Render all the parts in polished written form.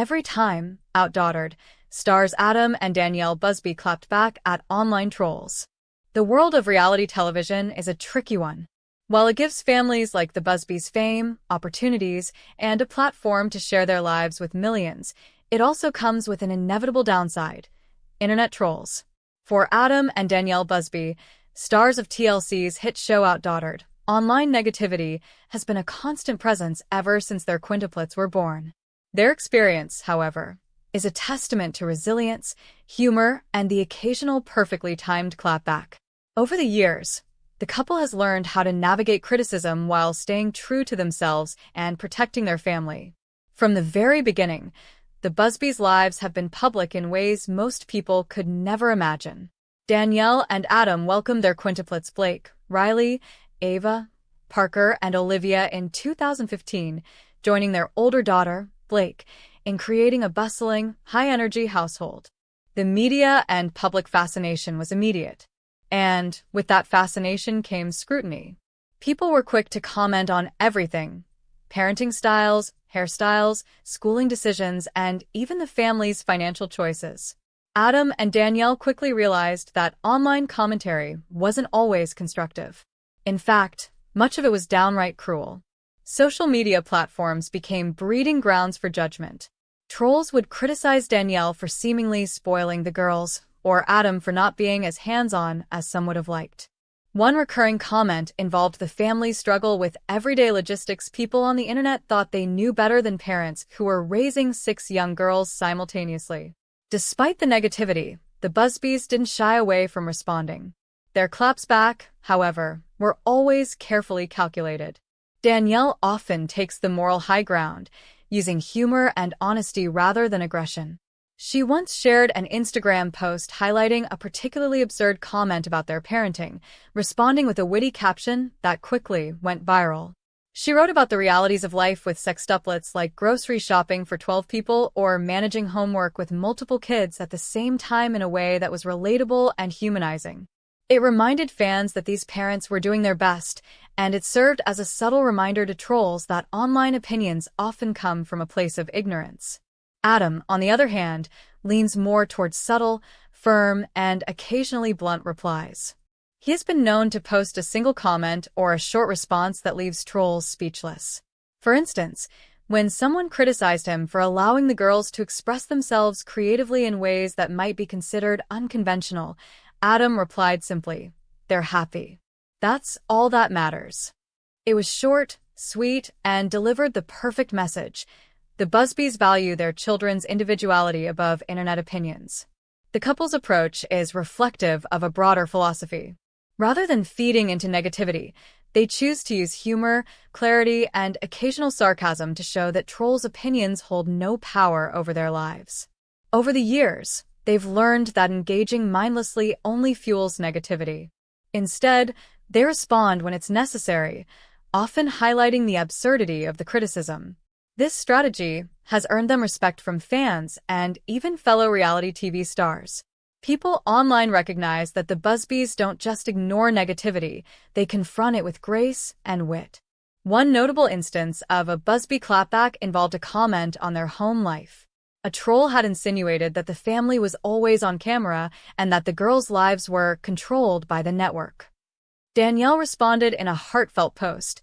Every time, OutDaughtered, stars Adam and Danielle Busby clapped back at online trolls. The world of reality television is a tricky one. While it gives families like the Busbys fame, opportunities, and a platform to share their lives with millions, it also comes with an inevitable downside: internet trolls. For Adam and Danielle Busby, stars of TLC's hit show OutDaughtered, online negativity has been a constant presence ever since their quintuplets were born. Their experience, however, is a testament to resilience, humor, and the occasional perfectly timed clapback. Over the years, the couple has learned how to navigate criticism while staying true to themselves and protecting their family. From the very beginning, the Busbys' lives have been public in ways most people could never imagine. Danielle and Adam welcomed their quintuplets Blake, Riley, Ava, Parker, and Olivia in 2015, joining their older daughter, Blake, in creating a bustling, high-energy household. The media and public fascination was immediate. And with that fascination came scrutiny. People were quick to comment on everything: parenting styles, hairstyles, schooling decisions, and even the family's financial choices. Adam and Danielle quickly realized that online commentary wasn't always constructive. In fact, much of it was downright cruel. Social media platforms became breeding grounds for judgment. Trolls would criticize Danielle for seemingly spoiling the girls, or Adam for not being as hands-on as some would have liked. One recurring comment involved the family's struggle with everyday logistics. People on the internet thought they knew better than parents who were raising 6 young girls simultaneously. Despite the negativity, the Busbys didn't shy away from responding. Their claps back, however, were always carefully calculated. Danielle often takes the moral high ground, using humor and honesty rather than aggression. She once shared an Instagram post highlighting a particularly absurd comment about their parenting, responding with a witty caption that quickly went viral. She wrote about the realities of life with sextuplets, like grocery shopping for 12 people or managing homework with multiple kids at the same time, in a way that was relatable and humanizing. It reminded fans that these parents were doing their best, and it served as a subtle reminder to trolls that online opinions often come from a place of ignorance. Adam, on the other hand, leans more towards subtle, firm, and occasionally blunt replies. He has been known to post a single comment or a short response that leaves trolls speechless. For instance, when someone criticized him for allowing the girls to express themselves creatively in ways that might be considered unconventional, Adam replied simply, "They're happy. That's all that matters." It was short, sweet, and delivered the perfect message. The Busbys value their children's individuality above internet opinions. The couple's approach is reflective of a broader philosophy. Rather than feeding into negativity, they choose to use humor, clarity, and occasional sarcasm to show that trolls' opinions hold no power over their lives. Over the years, they've learned that engaging mindlessly only fuels negativity. Instead, they respond when it's necessary, often highlighting the absurdity of the criticism. This strategy has earned them respect from fans and even fellow reality TV stars. People online recognize that the Busbys don't just ignore negativity, they confront it with grace and wit. One notable instance of a Busby clapback involved a comment on their home life. A troll had insinuated that the family was always on camera and that the girls' lives were controlled by the network. Danielle responded in a heartfelt post,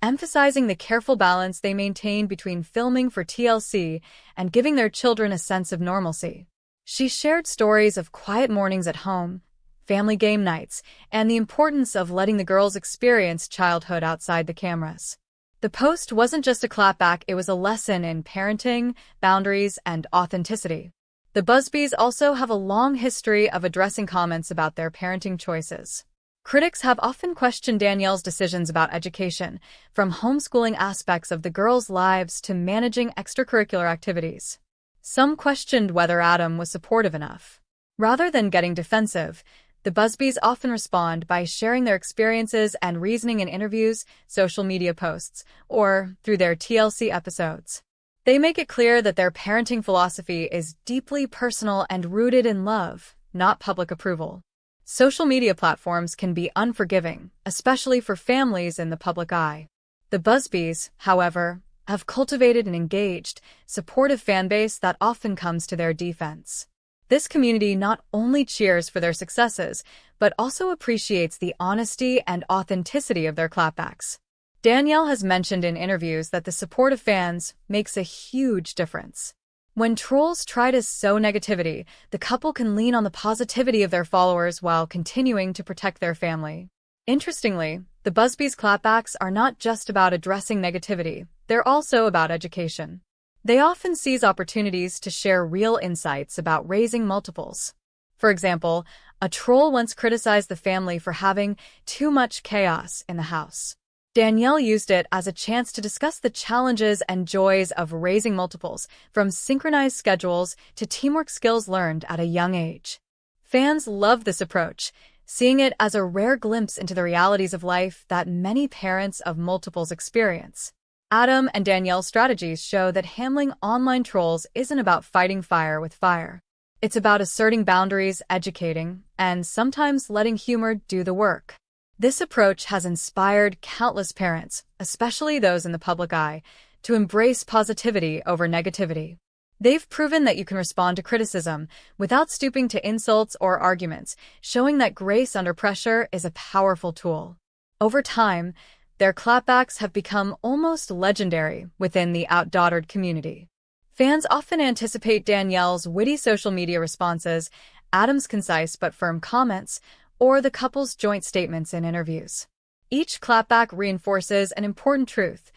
emphasizing the careful balance they maintain between filming for TLC and giving their children a sense of normalcy. She shared stories of quiet mornings at home, family game nights, and the importance of letting the girls experience childhood outside the cameras. The post wasn't just a clapback, it was a lesson in parenting, boundaries, and authenticity. The Busbys also have a long history of addressing comments about their parenting choices. Critics have often questioned Danielle's decisions about education, from homeschooling aspects of the girls' lives to managing extracurricular activities. Some questioned whether Adam was supportive enough. Rather than getting defensive, the Busbys often respond by sharing their experiences and reasoning in interviews, social media posts, or through their TLC episodes. They make it clear that their parenting philosophy is deeply personal and rooted in love, not public approval. Social media platforms can be unforgiving, especially for families in the public eye. The Busbys, however, have cultivated an engaged, supportive fan base that often comes to their defense. This community not only cheers for their successes, but also appreciates the honesty and authenticity of their clapbacks. Danielle has mentioned in interviews that the support of fans makes a huge difference. When trolls try to sow negativity, the couple can lean on the positivity of their followers while continuing to protect their family. Interestingly, the Busbys' clapbacks are not just about addressing negativity, they're also about education. They often seize opportunities to share real insights about raising multiples. For example, a troll once criticized the family for having too much chaos in the house. Danielle used it as a chance to discuss the challenges and joys of raising multiples, from synchronized schedules to teamwork skills learned at a young age. Fans love this approach, seeing it as a rare glimpse into the realities of life that many parents of multiples experience. Adam and Danielle's strategies show that handling online trolls isn't about fighting fire with fire. It's about asserting boundaries, educating, and sometimes letting humor do the work. This approach has inspired countless parents, especially those in the public eye, to embrace positivity over negativity. They've proven that you can respond to criticism without stooping to insults or arguments, showing that grace under pressure is a powerful tool. Over time, their clapbacks have become almost legendary within the OutDaughtered community. Fans often anticipate Danielle's witty social media responses, Adam's concise but firm comments, or the couple's joint statements in interviews. Each clapback reinforces an important truth: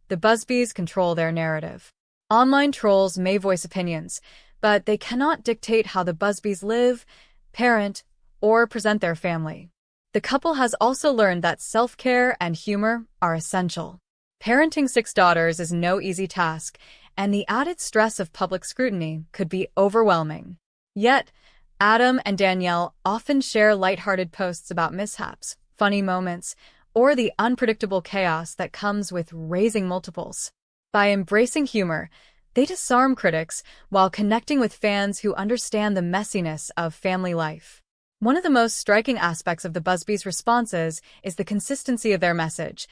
the Busbys control their narrative. Online trolls may voice opinions, but they cannot dictate how the Busbys live, parent, or present their family. The couple has also learned that self-care and humor are essential. Parenting 6 daughters is no easy task, and the added stress of public scrutiny could be overwhelming. Yet, Adam and Danielle often share lighthearted posts about mishaps, funny moments, or the unpredictable chaos that comes with raising multiples. By embracing humor, they disarm critics while connecting with fans who understand the messiness of family life. One of the most striking aspects of the Busbys' responses is the consistency of their message.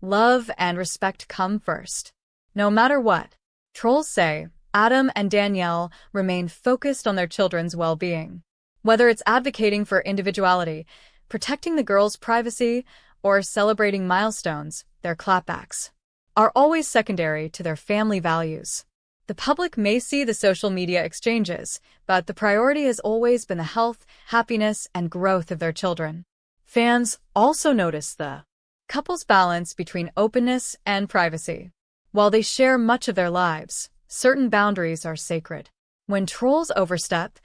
Love and respect come first. No matter what trolls say, Adam and Danielle remain focused on their children's well-being. Whether it's advocating for individuality, protecting the girls' privacy, or celebrating milestones, their clapbacks are always secondary to their family values. The public may see the social media exchanges, but the priority has always been the health, happiness, and growth of their children. Fans also notice the couple's balance between openness and privacy. While they share much of their lives, certain boundaries are sacred. When trolls overstep,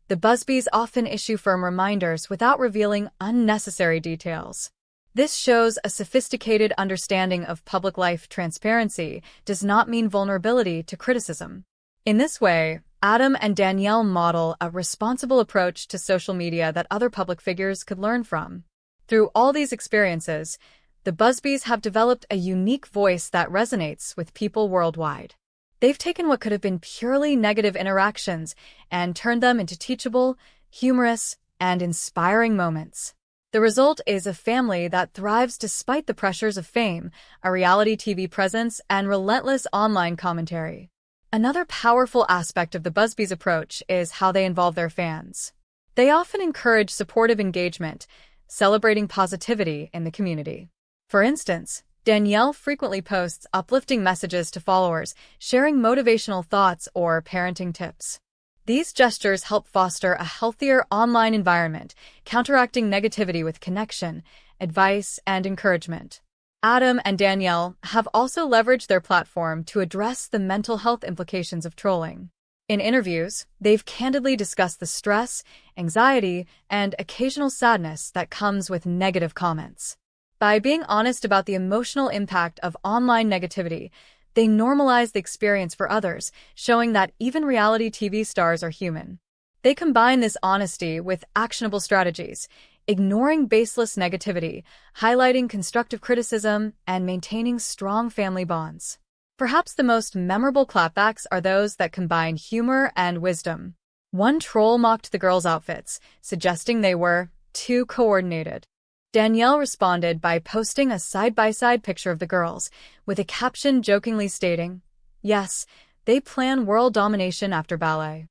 the Busbys often issue firm reminders without revealing unnecessary details. This shows a sophisticated understanding of public life. Transparency does not mean vulnerability to criticism. In this way, Adam and Danielle model a responsible approach to social media that other public figures could learn from. Through all these experiences, the Busbys have developed a unique voice that resonates with people worldwide. They've taken what could have been purely negative interactions and turned them into teachable, humorous, and inspiring moments. The result is a family that thrives despite the pressures of fame, a reality TV presence, and relentless online commentary. Another powerful aspect of the Busbys' approach is how they involve their fans. They often encourage supportive engagement, celebrating positivity in the community. For instance, Danielle frequently posts uplifting messages to followers, sharing motivational thoughts or parenting tips. These gestures help foster a healthier online environment, counteracting negativity with connection, advice, and encouragement. Adam and Danielle have also leveraged their platform to address the mental health implications of trolling. In interviews, they've candidly discussed the stress, anxiety, and occasional sadness that comes with negative comments. By being honest about the emotional impact of online negativity, they normalize the experience for others, showing that even reality TV stars are human. They combine this honesty with actionable strategies, ignoring baseless negativity, highlighting constructive criticism, and maintaining strong family bonds. Perhaps the most memorable clapbacks are those that combine humor and wisdom. One troll mocked the girls' outfits, suggesting they were too coordinated. Danielle responded by posting a side-by-side picture of the girls, with a caption jokingly stating, "Yes, they plan world domination after ballet."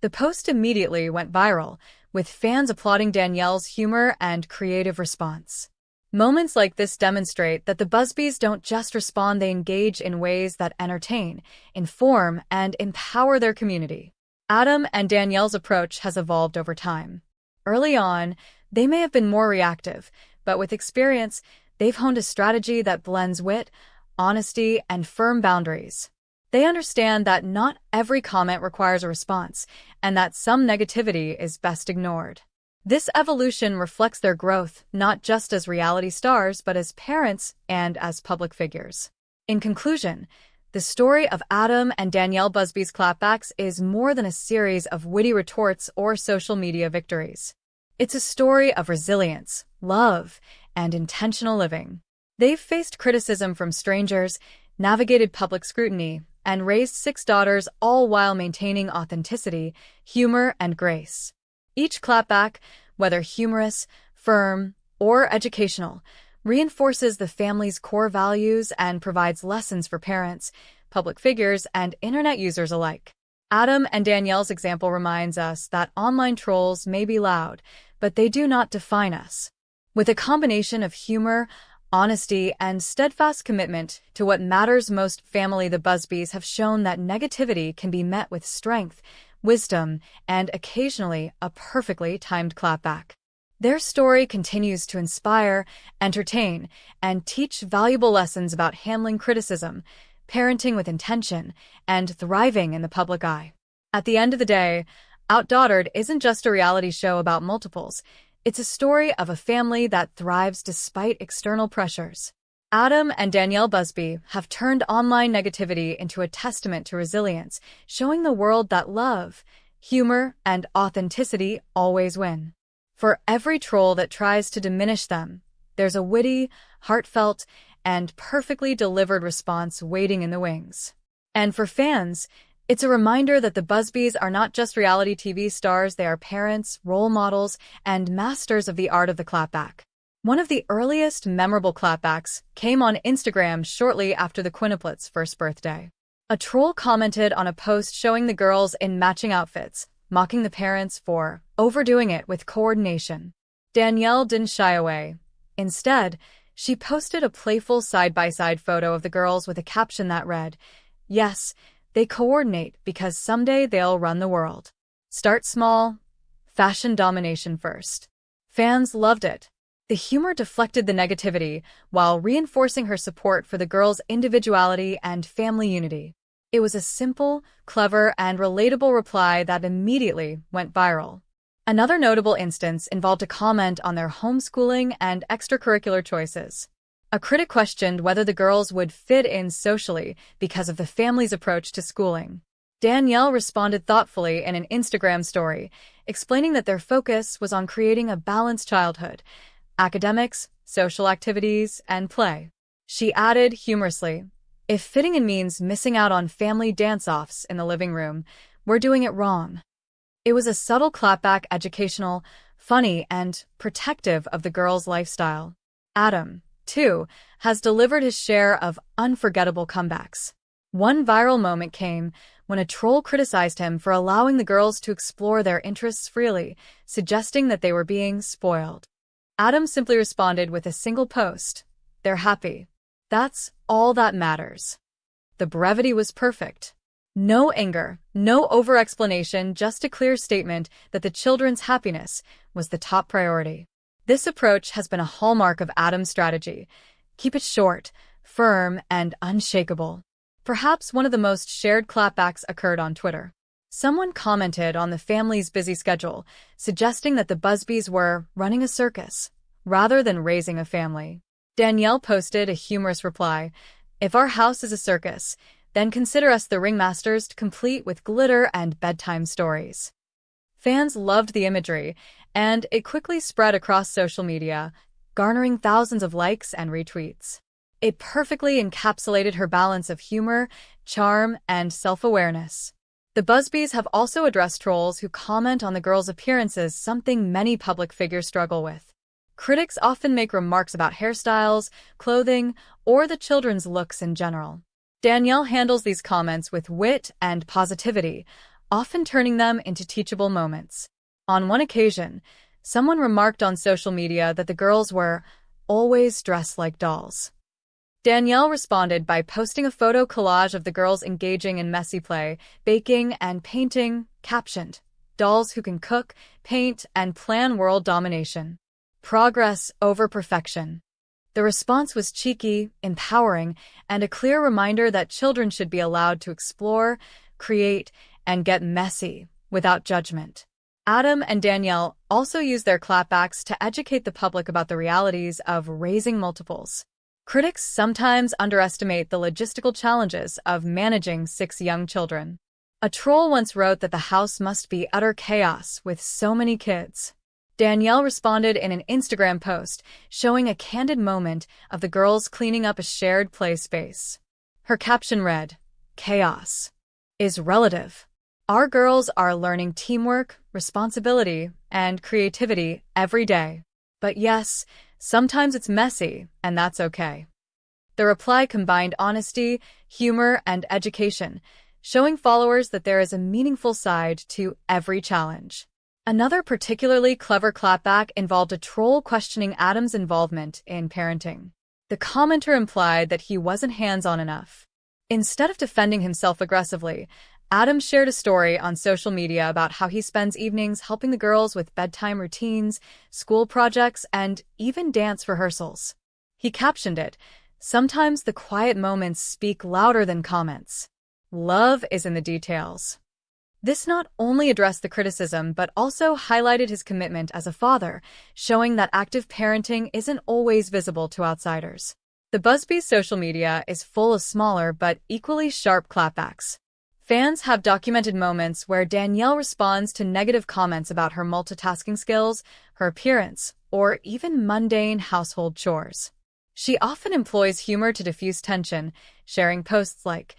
The post immediately went viral, with fans applauding Danielle's humor and creative response. Moments like this demonstrate that the Busbys don't just respond, they engage in ways that entertain, inform, and empower their community. Adam and Danielle's approach has evolved over time. Early on, they may have been more reactive, but with experience, they've honed a strategy that blends wit, honesty, and firm boundaries. They understand that not every comment requires a response, and that some negativity is best ignored. This evolution reflects their growth, not just as reality stars, but as parents and as public figures. In conclusion, the story of Adam and Danielle Busby's clapbacks is more than a series of witty retorts or social media victories. It's a story of resilience, love, and intentional living. They've faced criticism from strangers, navigated public scrutiny, and raised 6 daughters, all while maintaining authenticity, humor, and grace. Each clapback, whether humorous, firm, or educational, reinforces the family's core values and provides lessons for parents, public figures, and internet users alike. Adam and Danielle's example reminds us that online trolls may be loud, but they do not define us. With a combination of humor, honesty, and steadfast commitment to what matters most, the Busbys have shown that negativity can be met with strength, wisdom, and occasionally a perfectly timed clapback. Their story continues to inspire, entertain, and teach valuable lessons about handling criticism, parenting with intention, and thriving in the public eye. At the end of the day, OutDaughtered isn't just a reality show about multiples. It's a story of a family that thrives despite external pressures. Adam and Danielle Busby have turned online negativity into a testament to resilience, showing the world that love, humor, and authenticity always win. For every troll that tries to diminish them, there's a witty, heartfelt, and perfectly delivered response waiting in the wings. And for fans, it's a reminder that the Busbys are not just reality TV stars, they are parents, role models, and masters of the art of the clapback. One of the earliest memorable clapbacks came on Instagram shortly after the Quintuplets' first birthday. A troll commented on a post showing the girls in matching outfits, mocking the parents for overdoing it with coordination. Danielle didn't shy away. Instead, she posted a playful side-by-side photo of the girls with a caption that read, "Yes, they coordinate because someday they'll run the world. Start small, fashion domination first." Fans loved it. The humor deflected the negativity while reinforcing her support for the girls' individuality and family unity. It was a simple, clever, and relatable reply that immediately went viral. Another notable instance involved a comment on their homeschooling and extracurricular choices. A critic questioned whether the girls would fit in socially because of the family's approach to schooling. Danielle responded thoughtfully in an Instagram story, explaining that their focus was on creating a balanced childhood, academics, social activities, and play. She added humorously, "If fitting in means missing out on family dance-offs in the living room, we're doing it wrong." It was a subtle clapback, educational, funny, and protective of the girls' lifestyle. Adam, too, has delivered his share of unforgettable comebacks. One viral moment came when a troll criticized him for allowing the girls to explore their interests freely, suggesting that they were being spoiled. Adam simply responded with a single post, "They're happy. That's all that matters." The brevity was perfect. No anger, no over-explanation, just a clear statement that the children's happiness was the top priority. This approach has been a hallmark of Adam's strategy. Keep it short, firm, and unshakable. Perhaps one of the most shared clapbacks occurred on Twitter. Someone commented on the family's busy schedule, suggesting that the Busbys were running a circus, rather than raising a family. Danielle posted a humorous reply, "If our house is a circus, then consider us the ringmasters, complete with glitter and bedtime stories." Fans loved the imagery, and it quickly spread across social media, garnering thousands of likes and retweets. It perfectly encapsulated her balance of humor, charm, and self-awareness. The Busbys have also addressed trolls who comment on the girls' appearances, something many public figures struggle with. Critics often make remarks about hairstyles, clothing, or the children's looks in general. Danielle handles these comments with wit and positivity, often turning them into teachable moments. On one occasion, someone remarked on social media that the girls were always dressed like dolls. Danielle responded by posting a photo collage of the girls engaging in messy play, baking, and painting, captioned, "Dolls who can cook, paint, and plan world domination. Progress over perfection." The response was cheeky, empowering, and a clear reminder that children should be allowed to explore, create, and get messy without judgment. Adam and Danielle also use their clapbacks to educate the public about the realities of raising multiples. Critics sometimes underestimate the logistical challenges of managing 6 young children. A troll once wrote that the house must be utter chaos with so many kids. Danielle responded in an Instagram post, showing a candid moment of the girls cleaning up a shared play space. Her caption read, "Chaos is relative. Our girls are learning teamwork, responsibility, and creativity every day. But yes, sometimes it's messy, and that's okay." The reply combined honesty, humor, and education, showing followers that there is a meaningful side to every challenge. Another particularly clever clapback involved a troll questioning Adam's involvement in parenting. The commenter implied that he wasn't hands-on enough. Instead of defending himself aggressively, Adam shared a story on social media about how he spends evenings helping the girls with bedtime routines, school projects, and even dance rehearsals. He captioned it, "Sometimes the quiet moments speak louder than comments. Love is in the details." This not only addressed the criticism but also highlighted his commitment as a father, showing that active parenting isn't always visible to outsiders. The Busby's social media is full of smaller but equally sharp clapbacks. Fans have documented moments where Danielle responds to negative comments about her multitasking skills, her appearance, or even mundane household chores. She often employs humor to diffuse tension, sharing posts like,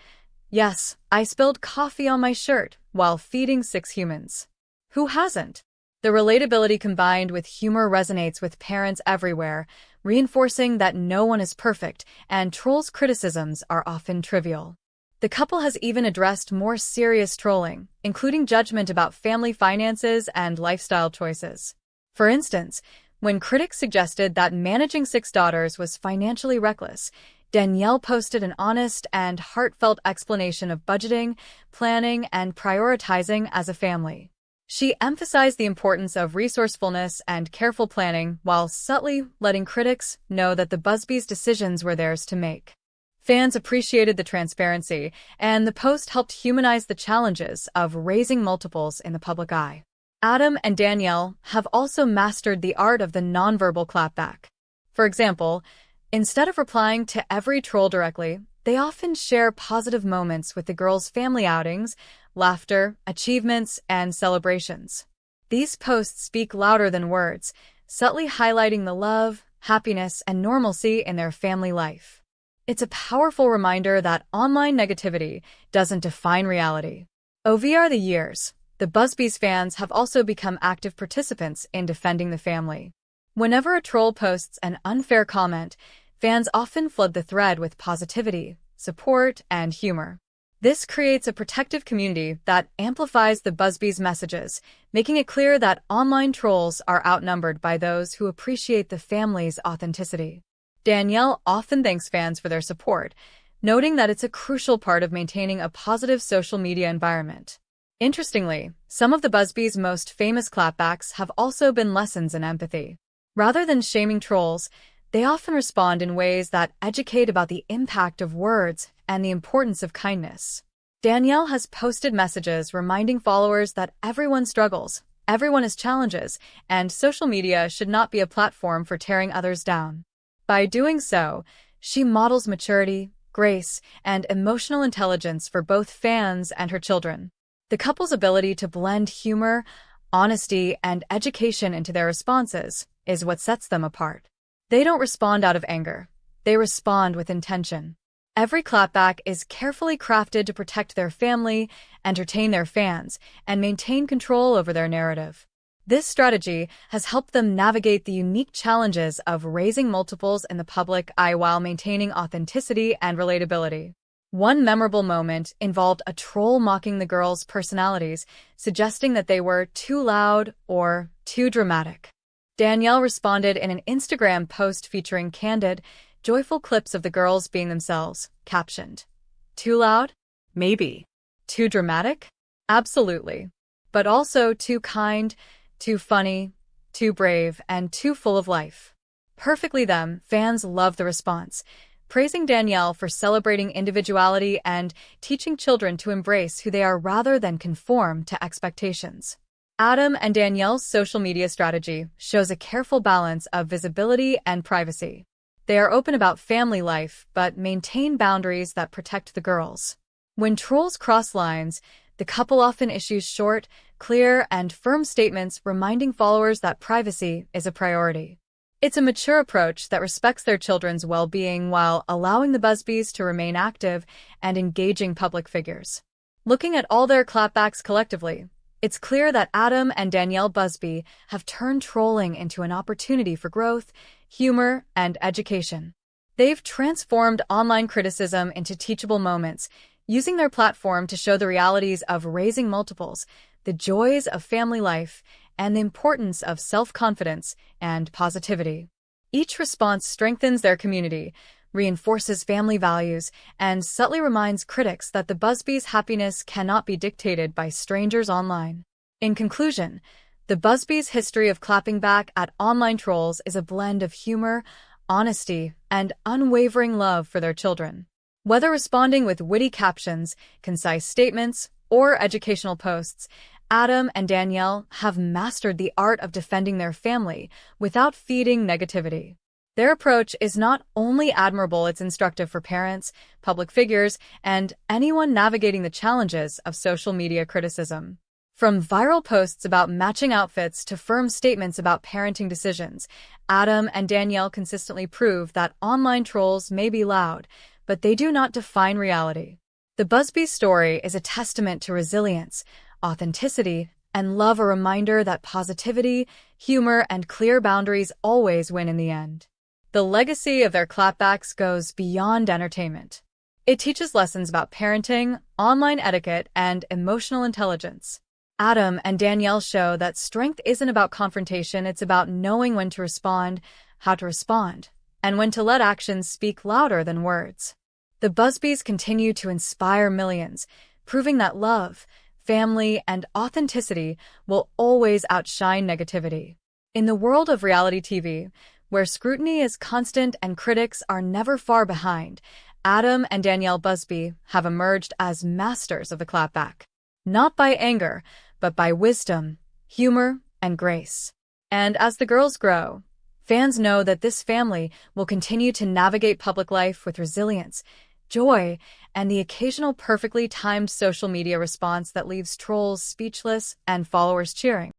"Yes, I spilled coffee on my shirt while feeding 6 humans. Who hasn't?" The relatability combined with humor resonates with parents everywhere, reinforcing that no one is perfect and trolls' criticisms are often trivial. The couple has even addressed more serious trolling, including judgment about family finances and lifestyle choices. For instance, when critics suggested that managing 6 daughters was financially reckless, Danielle posted an honest and heartfelt explanation of budgeting, planning, and prioritizing as a family. She emphasized the importance of resourcefulness and careful planning while subtly letting critics know that the Busbys' decisions were theirs to make. Fans appreciated the transparency, and the post helped humanize the challenges of raising multiples in the public eye. Adam and Danielle have also mastered the art of the nonverbal clapback. For example, instead of replying to every troll directly, they often share positive moments with the girls' family outings, laughter, achievements, and celebrations. These posts speak louder than words, subtly highlighting the love, happiness, and normalcy in their family life. It's a powerful reminder that online negativity doesn't define reality. Over the years, the Busbys fans have also become active participants in defending the family. Whenever a troll posts an unfair comment, fans often flood the thread with positivity, support, and humor. This creates a protective community that amplifies the Busbys' messages, making it clear that online trolls are outnumbered by those who appreciate the family's authenticity. Danielle often thanks fans for their support, noting that it's a crucial part of maintaining a positive social media environment. Interestingly, some of the Busbys' most famous clapbacks have also been lessons in empathy. Rather than shaming trolls, they often respond in ways that educate about the impact of words and the importance of kindness. Danielle has posted messages reminding followers that everyone struggles, everyone has challenges, and social media should not be a platform for tearing others down. By doing so, she models maturity, grace, and emotional intelligence for both fans and her children. The couple's ability to blend humor, honesty, and education into their responses is what sets them apart. They don't respond out of anger. They respond with intention. Every clapback is carefully crafted to protect their family, entertain their fans, and maintain control over their narrative. This strategy has helped them navigate the unique challenges of raising multiples in the public eye while maintaining authenticity and relatability. One memorable moment involved a troll mocking the girls' personalities, suggesting that they were too loud or too dramatic. Danielle responded in an Instagram post featuring candid, joyful clips of the girls being themselves, captioned, "Too loud? Maybe. Too dramatic? Absolutely. But also too kind, too funny, too brave, and too full of life." Perfectly them, fans loved the response, praising Danielle for celebrating individuality and teaching children to embrace who they are rather than conform to expectations. Adam and Danielle's social media strategy shows a careful balance of visibility and privacy. They are open about family life, but maintain boundaries that protect the girls. When trolls cross lines, the couple often issues short, clear, and firm statements reminding followers that privacy is a priority. It's a mature approach that respects their children's well-being while allowing the Busbys to remain active and engaging public figures. Looking at all their clapbacks collectively, it's clear that Adam and Danielle Busby have turned trolling into an opportunity for growth, humor, and education. They've transformed online criticism into teachable moments, using their platform to show the realities of raising multiples, the joys of family life, and the importance of self-confidence and positivity. Each response strengthens their community, reinforces family values, and subtly reminds critics that the Busbys' happiness cannot be dictated by strangers online. In conclusion, the Busbys' history of clapping back at online trolls is a blend of humor, honesty, and unwavering love for their children. Whether responding with witty captions, concise statements, or educational posts, Adam and Danielle have mastered the art of defending their family without feeding negativity. Their approach is not only admirable, it's instructive for parents, public figures, and anyone navigating the challenges of social media criticism. From viral posts about matching outfits to firm statements about parenting decisions, Adam and Danielle consistently prove that online trolls may be loud, but they do not define reality. The Busby story is a testament to resilience, authenticity, and love, a reminder that positivity, humor, and clear boundaries always win in the end. The legacy of their clapbacks goes beyond entertainment. It teaches lessons about parenting, online etiquette, and emotional intelligence. Adam and Danielle show that strength isn't about confrontation, it's about knowing when to respond, how to respond, and when to let actions speak louder than words. The Busbys continue to inspire millions, proving that love, family, and authenticity will always outshine negativity. In the world of reality TV, where scrutiny is constant and critics are never far behind, Adam and Danielle Busby have emerged as masters of the clapback. Not by anger, but by wisdom, humor, and grace. And as the girls grow, fans know that this family will continue to navigate public life with resilience, joy, and the occasional perfectly timed social media response that leaves trolls speechless and followers cheering.